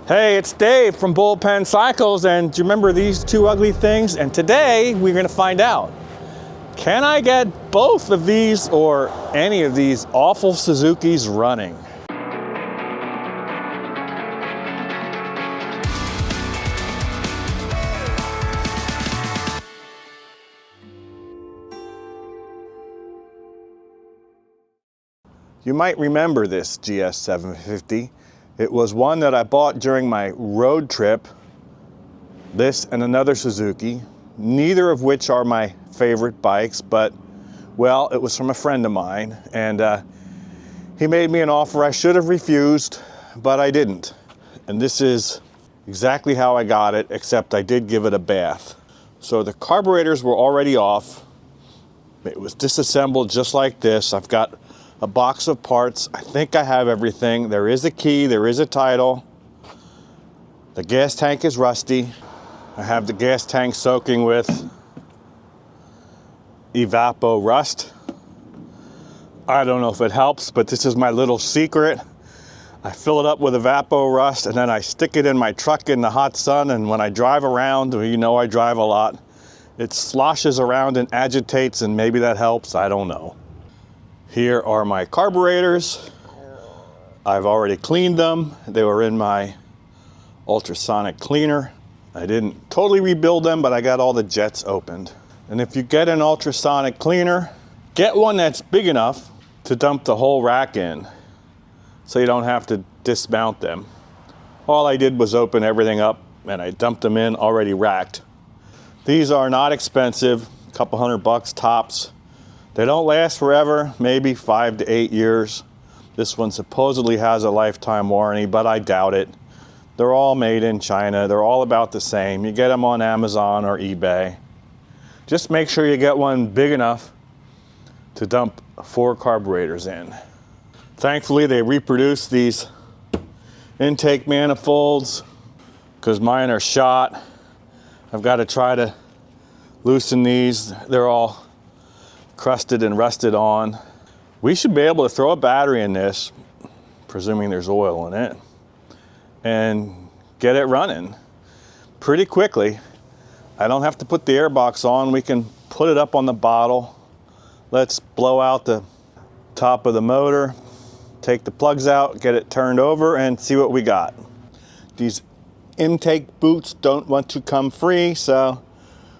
Hey, it's Dave from Bullpen Cycles, and do you remember these two ugly things? And today we're gonna find out, can I get both of these or any of these awful Suzukis running? You might remember this GS 750. It was one that I bought during my road trip, this and another Suzuki, neither of which are my favorite bikes, but, well, it was from a friend of mine, and he made me an offer I should have refused, but I didn't. And this is exactly how I got it, except I did give it a bath. So the carburetors were already off. It was disassembled just like this. I've got a box of parts. I think I have everything. There is a key, there is a title. The gas tank is rusty. I have the gas tank soaking with Evapo rust. I don't know if it helps, but this is my little secret. I fill it up with Evapo rust and then I stick it in my truck in the hot sun, and when I drive around, you know I drive a lot, it sloshes around and agitates, and maybe that helps, I don't know. Here are my carburetors. I've already cleaned them. They were in my ultrasonic cleaner. I didn't totally rebuild them, but I got all the jets opened. And if you get an ultrasonic cleaner, get one that's big enough to dump the whole rack in, so you don't have to dismount them. All I did was open everything up and I dumped them in already racked. These are not expensive, a couple $100 tops. They don't last forever, maybe 5 to 8 years. This one supposedly has a lifetime warranty, but I doubt it. They're all made in China. They're all about the same. You get them on Amazon or eBay. Just make sure you get one big enough to dump 4 carburetors in. Thankfully, they reproduce these intake manifolds because mine are shot. I've got to try to loosen these. They're all crusted and rusted on. We should be able to throw a battery in this, presuming there's oil in it, and get it running pretty quickly. I don't have to put the airbox on. We can put it up on the bottle. Let's blow out the top of the motor, take the plugs out, get it turned over, and see what we got. These intake boots don't want to come free, so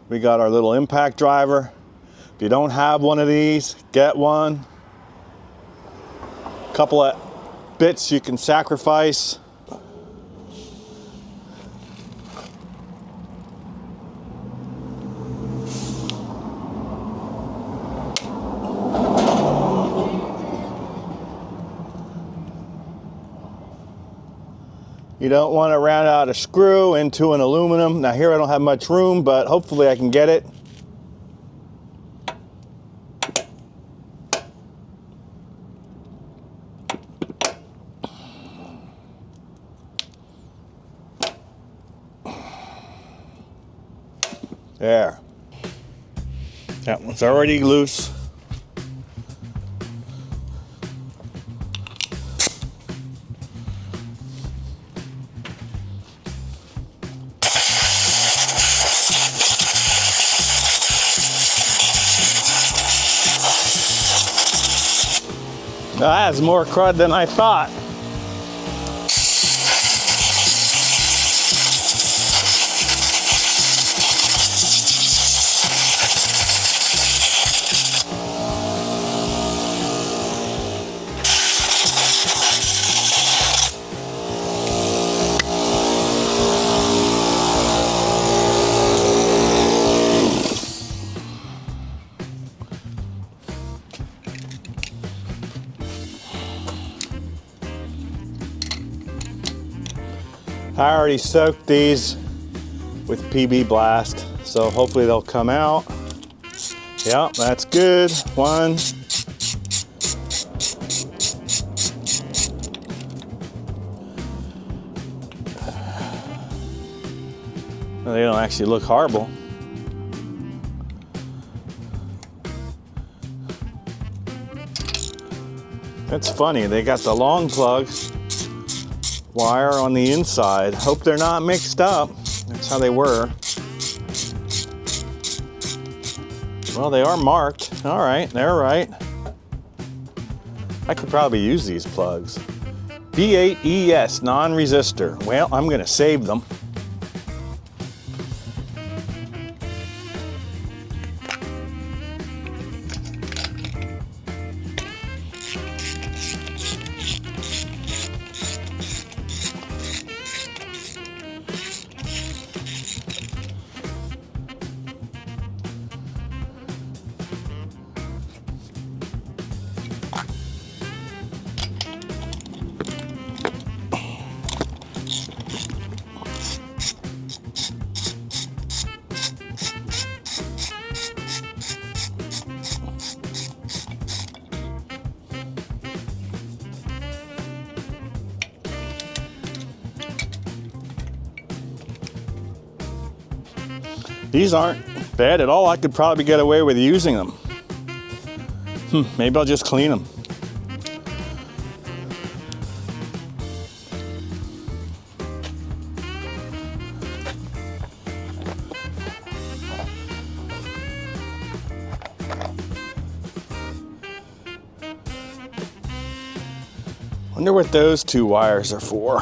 we got our little impact driver. If you don't have one of these, get one. A couple of bits you can sacrifice. You don't want to round out a screw into an aluminum. Now here I don't have much room, but hopefully I can get it. There. That one's already loose. That has more crud than I thought. I already soaked these with PB Blast, so hopefully they'll come out. Yep, that's good. One. They don't actually look horrible. That's funny, they got the long plug wire on the inside. Hope they're not mixed up. That's how they were. Well, they are marked. All right, they're right. I could probably use these plugs. B8ES non-resistor. Well, I'm gonna save them. These aren't bad at all. I could probably get away with using them. Maybe I'll just clean them. Wonder what those two wires are for.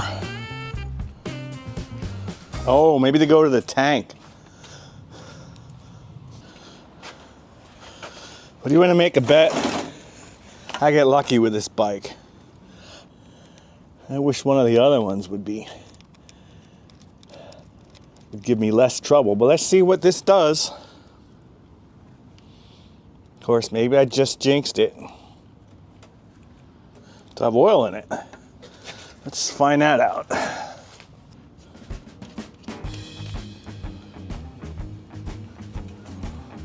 Oh, maybe they go to the tank. What do you want to make a bet? I get lucky with this bike. I wish one of the other ones would give me less trouble, but let's see what this does. Of course, maybe I just jinxed it. To have oil in it. Let's find that out.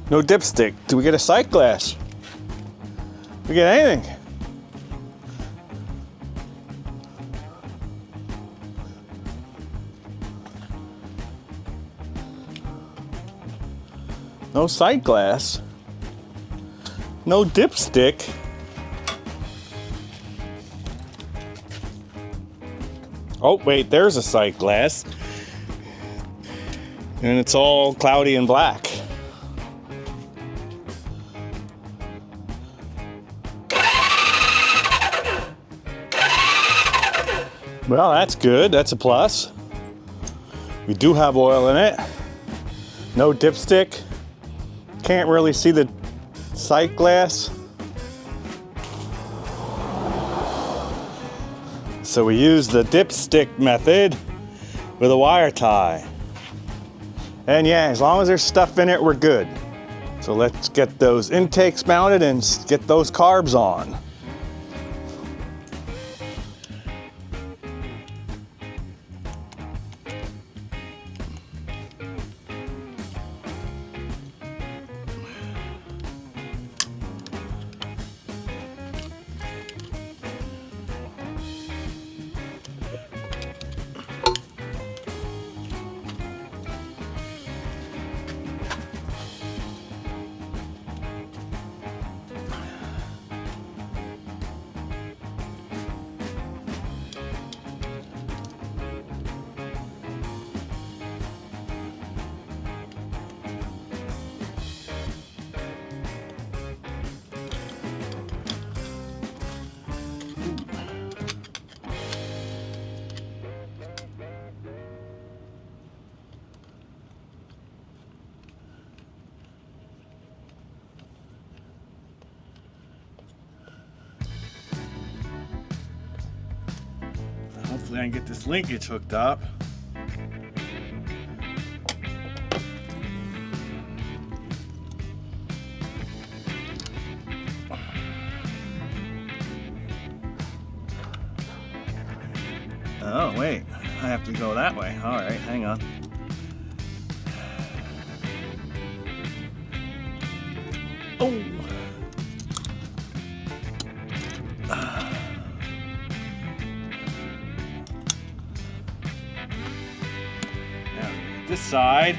No dipstick. Do we get a sight glass? Do we get anything? No sight glass. No dipstick. Oh, wait, there's a sight glass. And it's all cloudy and black. Well, that's good. That's a plus. We do have oil in it. No dipstick. Can't really see the sight glass. So we use the dipstick method with a wire tie. And yeah, as long as there's stuff in it, we're good. So let's get those intakes mounted and get those carbs on. Hopefully I can get this linkage hooked up. Oh, wait, I have to go that way. All right, hang on. Oh. Now, this side,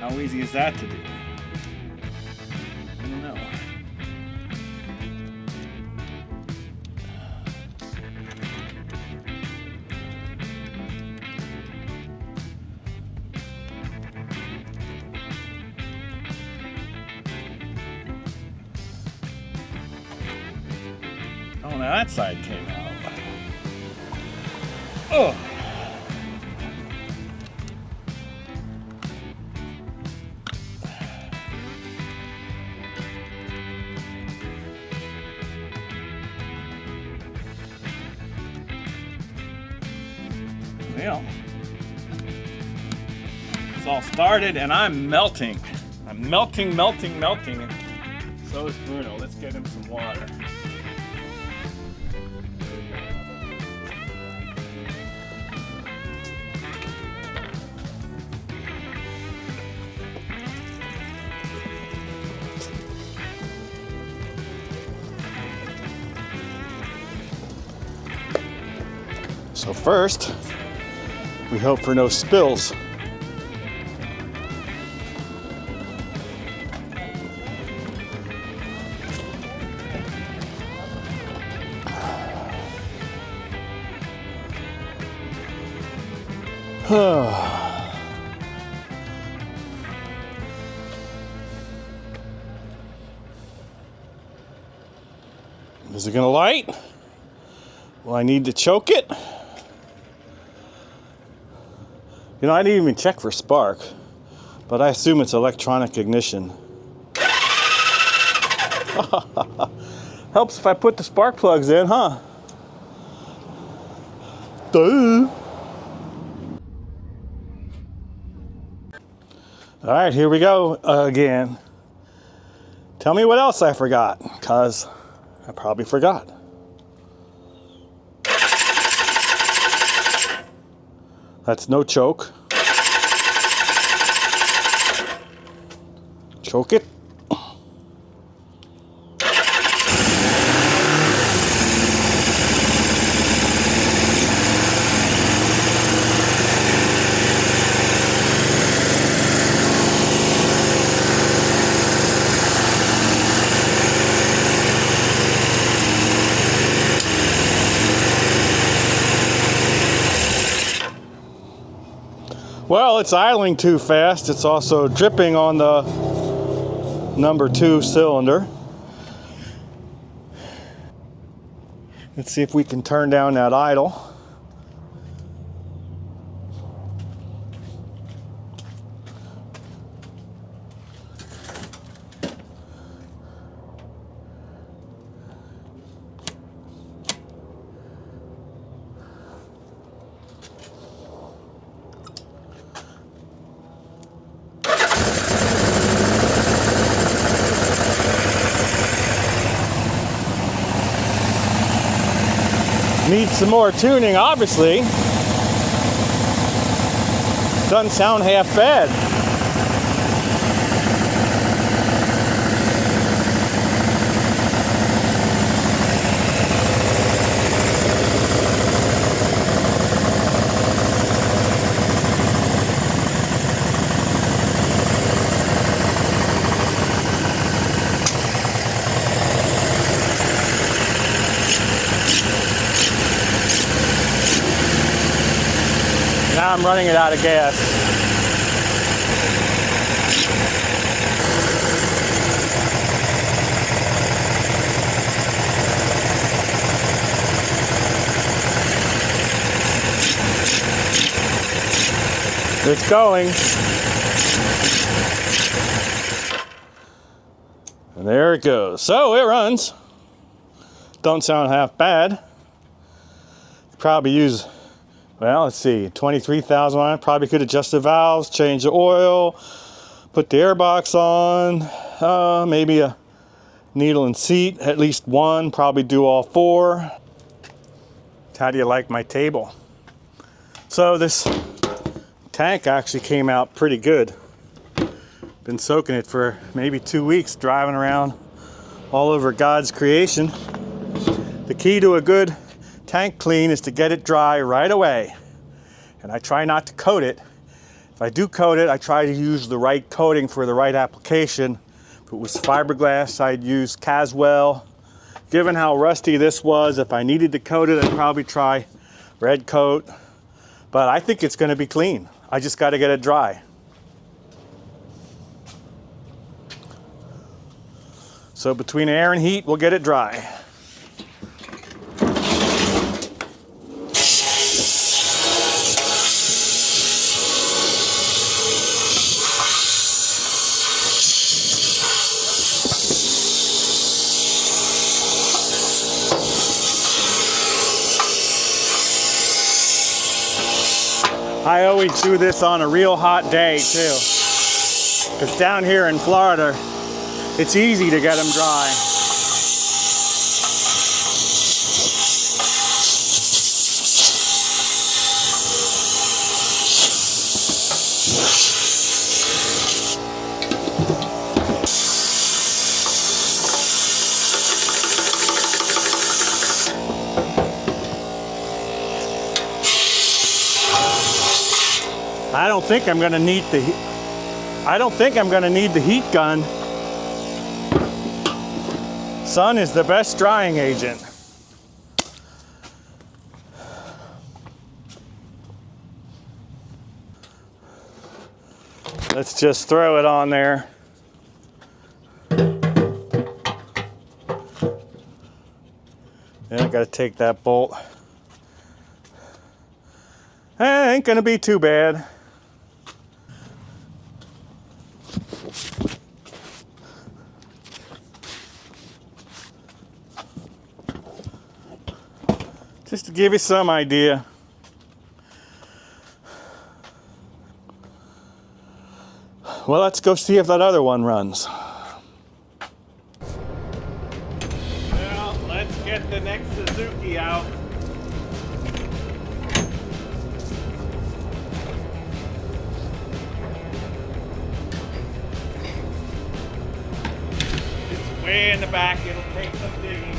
how easy is that to do? I don't know. now that side came out. Oh. Well, it's all started and I'm melting. I'm melting. So is Bruno. Let's get him some water. So first, we hope for no spills. Is it gonna light? Well, I need to choke it. You know, I didn't even check for spark, but I assume it's electronic ignition. Helps if I put the spark plugs in, huh? Duh. All right, here we go again. Tell me what else I forgot, because I probably forgot. That's no choke. Choke it. Well, it's idling too fast. It's also dripping on the number 2 cylinder. Let's see if we can turn down that idle. Needs some more tuning, obviously. Doesn't sound half bad. Now I'm running it out of gas. It's going. And there it goes. So it runs. Don't sound half bad. Probably use, well, let's see, 23,000 on it. Probably could adjust the valves, change the oil, put the airbox on, maybe a needle and seat, at least one, probably do all 4. How do you like my table? So this tank actually came out pretty good. Been soaking it for maybe 2 weeks, driving around all over God's creation. The key to a good tank clean is to get it dry right away. And I try not to coat it. If I do coat it, I try to use the right coating for the right application. If it was fiberglass, I'd use Caswell. Given how rusty this was, if I needed to coat it, I'd probably try red coat. But I think it's going to be clean. I just got to get it dry. So between air and heat, we'll get it dry. I always do this on a real hot day too. Because down here in Florida, it's easy to get them dry. I don't think I'm gonna need the heat gun. Sun is the best drying agent. Let's just throw it on there. And I gotta take that bolt. Ain't gonna be too bad. Just to give you some idea. Well, let's go see if that other one runs. Well, let's get the next Suzuki out. It's way in the back, it'll take some digging.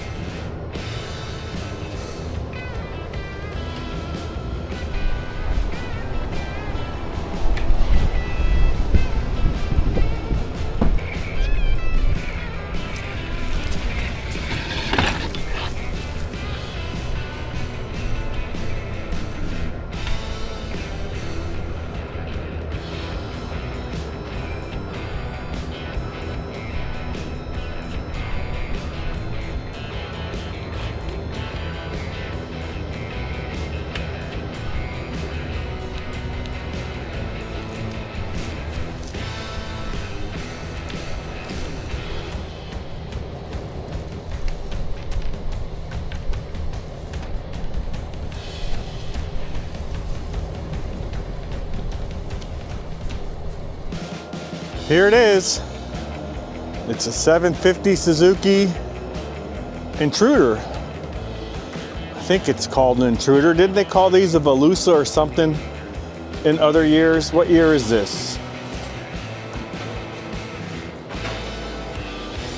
Here it is. It's a 750 Suzuki Intruder. I think it's called an Intruder. Didn't they call these a Velusa or something in other years? What year is this?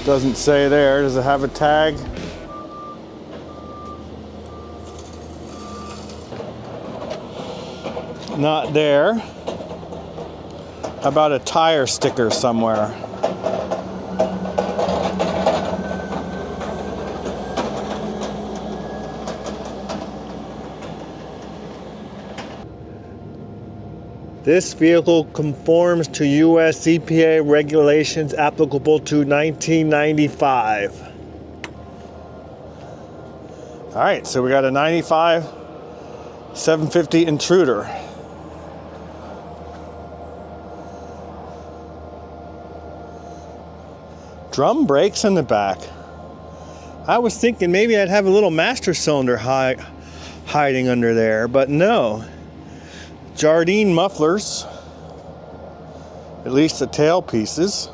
Doesn't say there. Does it have a tag? Not there. How about a tire sticker somewhere? This vehicle conforms to US EPA regulations applicable to 1995. All right, so we got a 95 750 Intruder. Drum brakes in the back. I was thinking maybe I'd have a little master cylinder hiding under there, but no. Jardine mufflers, at least the tail pieces.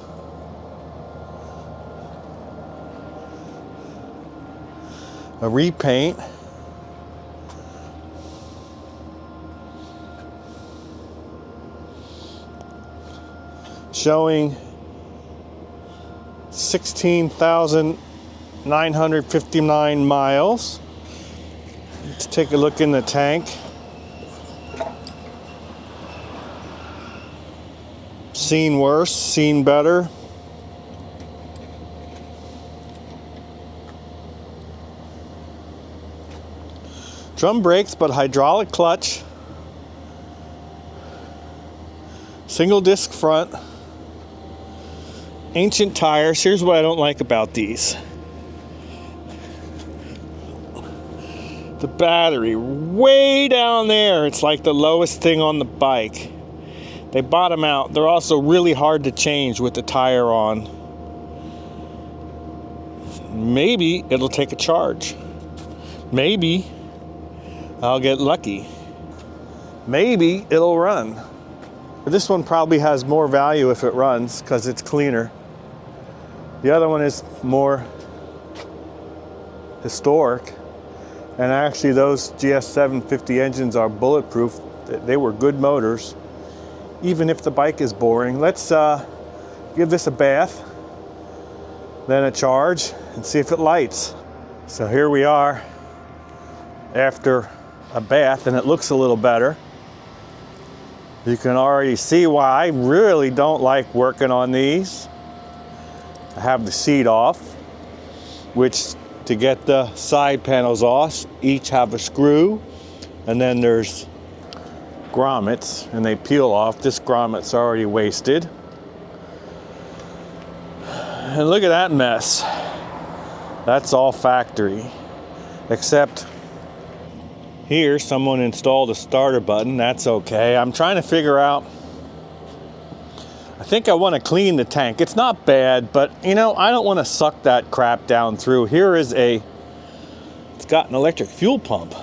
A repaint. Showing 16,959 miles. Let's take a look in the tank. Seen worse, seen better. Drum brakes, but hydraulic clutch. Single disc front. Ancient tires. Here's what I don't like about these. The battery, way down there. It's like the lowest thing on the bike. They bottom out. They're also really hard to change with the tire on. Maybe it'll take a charge. Maybe I'll get lucky. maybe it'll run. This one probably has more value if it runs because it's cleaner. The other one is more historic. And actually those GS 750 engines are bulletproof. They were good motors, even if the bike is boring. Let's give this a bath, then a charge, and see if it lights. So here we are after a bath, and it looks a little better. You can already see why I really don't like working on these. I have the seat off, which to get the side panels off, each have a screw, and then there's grommets, and they peel off. This grommet's already wasted. And look at that mess. That's all factory, except here someone installed a starter button. That's okay. I'm trying to figure out, I think I want to clean the tank. It's not bad, but you know, I don't want to suck that crap down through. Here is it's got an electric fuel pump.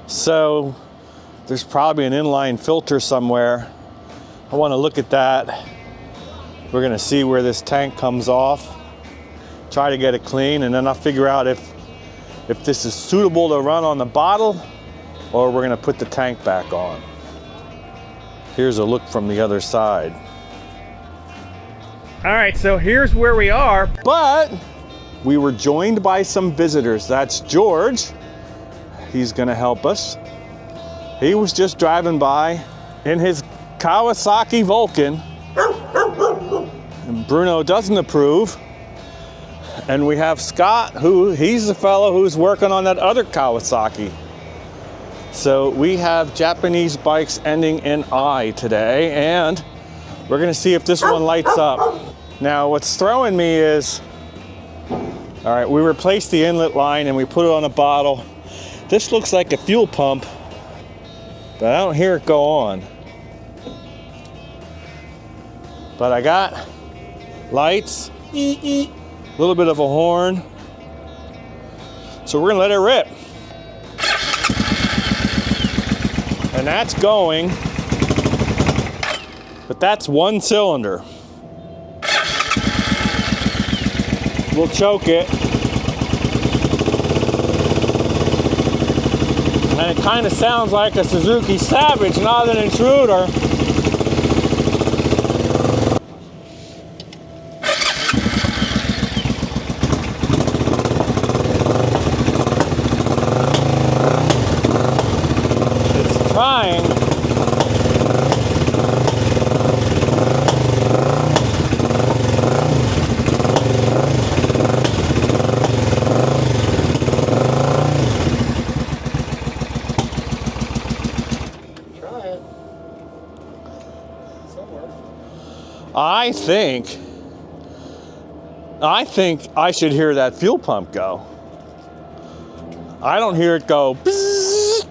So there's probably an inline filter somewhere. I want to look at that. We're going to see where this tank comes off, try to get it clean, and then I'll figure out if this is suitable to run on the bottle or we're going to put the tank back on. Here's a look from the other side. All right, so here's where we are, but we were joined by some visitors. That's George. He's going to help us. He was just driving by in his Kawasaki Vulcan, and Bruno doesn't approve. And we have Scott, he's the fellow who's working on that other Kawasaki. So we have Japanese bikes ending in I today, and we're gonna see if this one lights up. Now what's throwing me is, all right, we replaced the inlet line and we put it on a bottle. This looks like a fuel pump, but I don't hear it go on. But I got lights, a little bit of a horn. So we're gonna let it rip. And that's going, but that's one cylinder. We'll choke it. And it kind of sounds like a Suzuki Savage, not an Intruder. It's trying. I think I should hear that fuel pump go. I don't hear it go bzzz.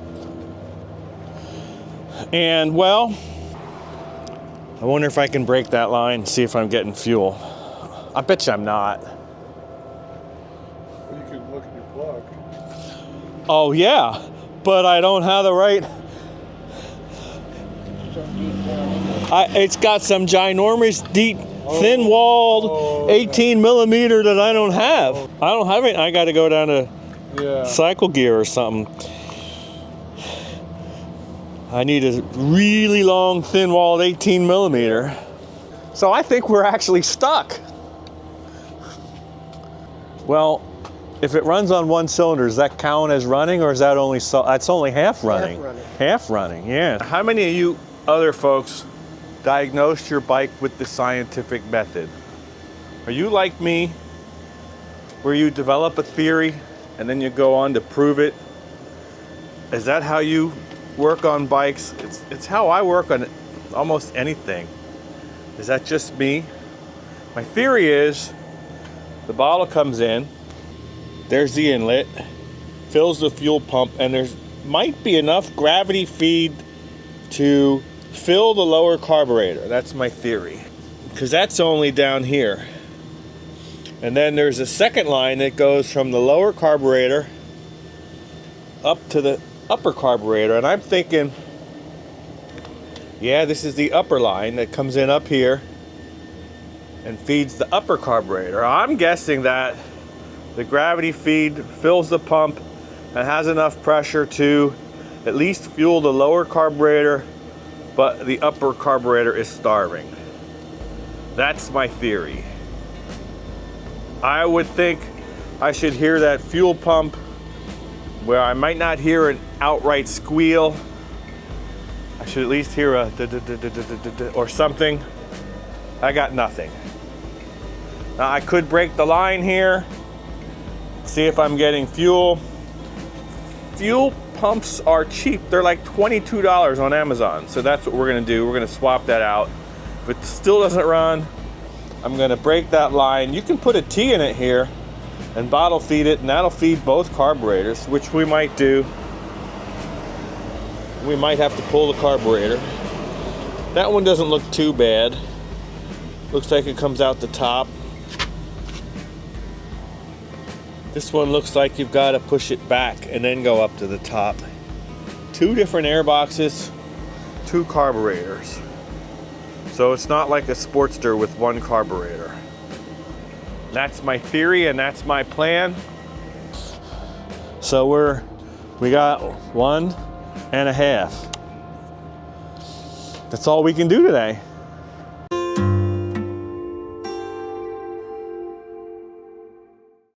And well, I wonder if I can break that line and see if I'm getting fuel. I bet you I'm not. Well, you can look at your plug. Oh yeah, but I don't have the right. It's got some ginormous, deep, thin-walled 18 millimeter that I don't have. I don't have it. I got to go down to cycle gear or something. I need a really long, thin-walled 18 millimeter. So I think we're actually stuck. Well, if it runs on one cylinder, does that count as running, or is that only that's only half running? Half running. Half running, yeah. How many of you other folks diagnosed your bike with the scientific method? Are you like me, where you develop a theory and then you go on to prove it? Is that how you work on bikes? It's how I work on almost anything. Is that just me? My theory is the bottle comes in, there's the inlet, fills the fuel pump, and there's might be enough gravity feed to fill the lower carburetor. That's my theory, because that's only down here. And then there's a second line that goes from the lower carburetor up to the upper carburetor. And I'm thinking Yeah, this is the upper line that comes in up here and feeds the upper carburetor. I'm guessing that the gravity feed fills the pump and has enough pressure to at least fuel the lower carburetor, but the upper carburetor is starving. That's my theory. I would think I should hear that fuel pump where I might not hear an outright squeal. I should at least hear a or something. I got nothing. Now I could break the line here, see if I'm getting fuel. Fuel pumps are cheap. They're like $22 on Amazon. So that's what we're gonna do. We're gonna swap that out. If it still doesn't run, I'm gonna break that line. You can put a T in it here and bottle feed it, and that'll feed both carburetors, which we might do. We might have to pull the carburetor. That one doesn't look too bad. Looks like it comes out the top. This one looks like you've got to push it back and then go up to the top. 2 different air boxes, 2 carburetors. So it's not like a Sportster with 1 carburetor. That's my theory and that's my plan. So we got 1.5. That's all we can do today.